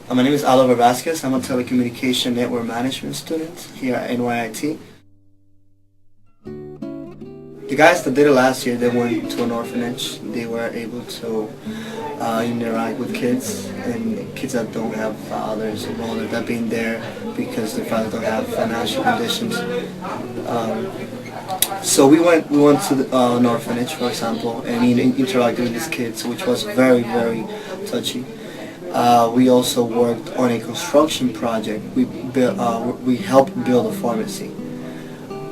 My name is Vasquez. I'm a telecommunication network management student here at NYIT. The guys that did it last year, they went to an orphanage. They were able to interact with kids and kids that don't have fathers or mothers that been there because their fathers don't have financial conditions. So we went to an orphanage, for example, and interacted with these kids, which was very, very touching. We also worked on a construction project. We helped build a pharmacy.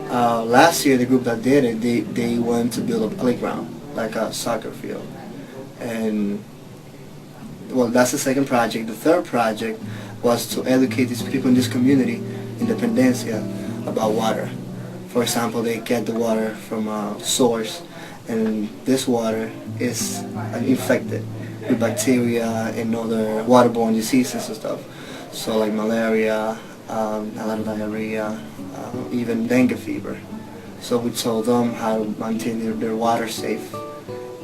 Last year, the group that did it, they went to build a playground, like a soccer field. And well, that's the second project. The third project was to educate these people in this community, Independencia, about water. For example, they get the water from a source, and this water is infected with bacteria and other waterborne diseases and stuff. So like malaria, a lot of diarrhea, even dengue fever. So we told them how to maintain their water safe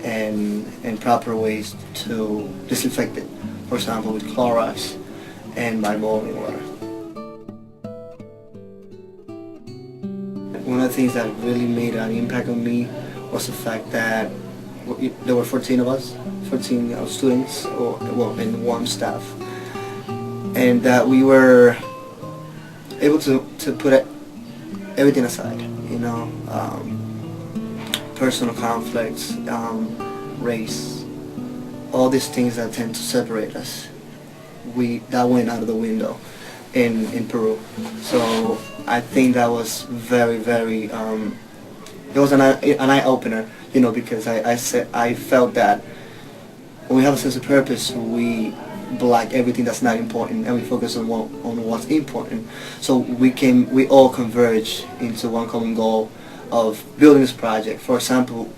and proper ways to disinfect it. For example, with Clorox and by boiling water. One of the things that really made an impact on me was the fact that there were 14 of us, 14 students, and one staff, and that we were able to put everything aside, personal conflicts, race, all these things that tend to separate us. That went out of the window in Peru. So I think that was very, very, it was an eye-opener, because I felt that when we have a sense of purpose, we block everything that's not important and we focus on what's important. So we all converge into one common goal of building this project. For example,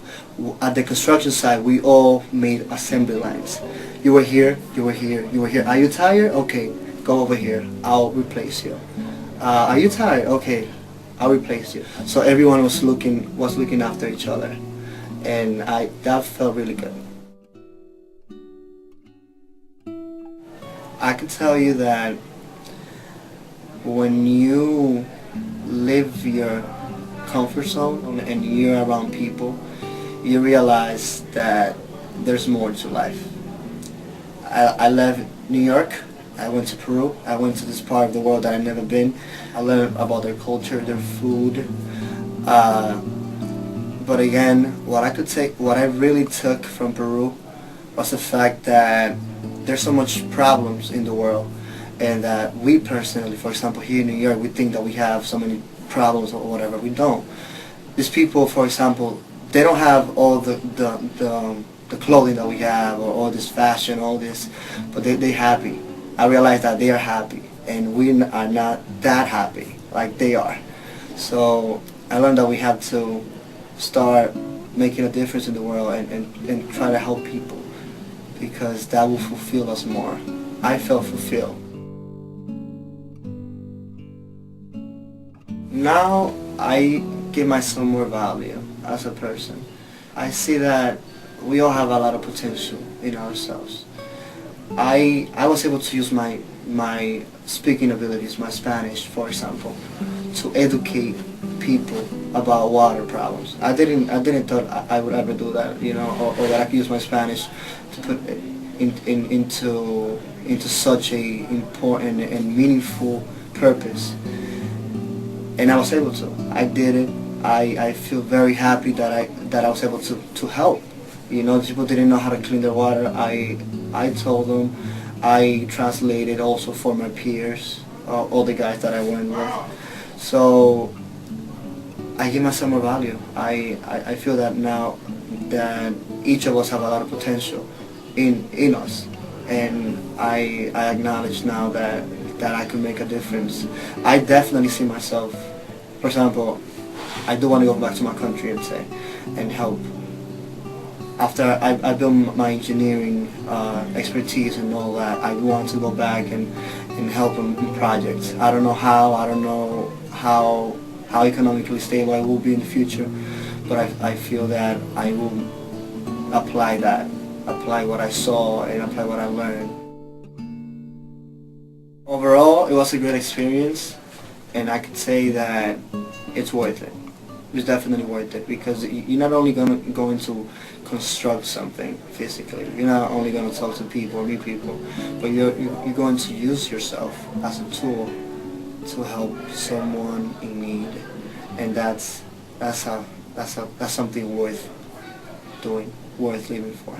at the construction site, we all made assembly lines. You were here, you were here, you were here. Are you tired? Okay, go over here. I'll replace you. Are you tired? Okay, I'll replace you. So everyone was looking after each other, and that felt really good. I can tell you that when you live your comfort zone and you're around people, you realize that there's more to life. I left New York, I went to Peru, I went to this part of the world that I've never been. I learned about their culture, their food. But again, what I really took from Peru was the fact that there's so much problems in the world, and that we personally, for example, here in New York, we think that we have so many problems or whatever. We don't. These people, for example, they don't have all the clothing that we have, or all this fashion, all this, but they're happy. I realized that they are happy, and we are not that happy like they are. So I learned that we have to start making a difference in the world and try to help people, because that will fulfill us more. I felt fulfilled. Now I give myself more value as a person. I see that we all have a lot of potential in ourselves. I was able to use my speaking abilities, my Spanish, for example, to educate people about water problems. I didn't thought I would ever do that, or that I could use my Spanish to put into such a important and meaningful purpose. And I was able to. I did it. I feel very happy that I was able to help. People didn't know how to clean their water. I told them. I translated also for my peers, all the guys that I went with. So I give myself more value. I feel that now that each of us have a lot of potential in us, and I acknowledge now that I can make a difference. I definitely see myself, for example, I do want to go back to my country and help. After I built my engineering expertise and all that, I want to go back and help in projects. I don't know how, I don't know how economically stable I will be in the future, but I feel that I will apply what I saw and apply what I learned. Overall, it was a great experience, and I could say that it's worth it. It's definitely worth it because you're not only going to construct something physically. You're not only going to talk to people or meet people, but you're going to use yourself as a tool to help someone in need, and that's something worth doing, worth living for.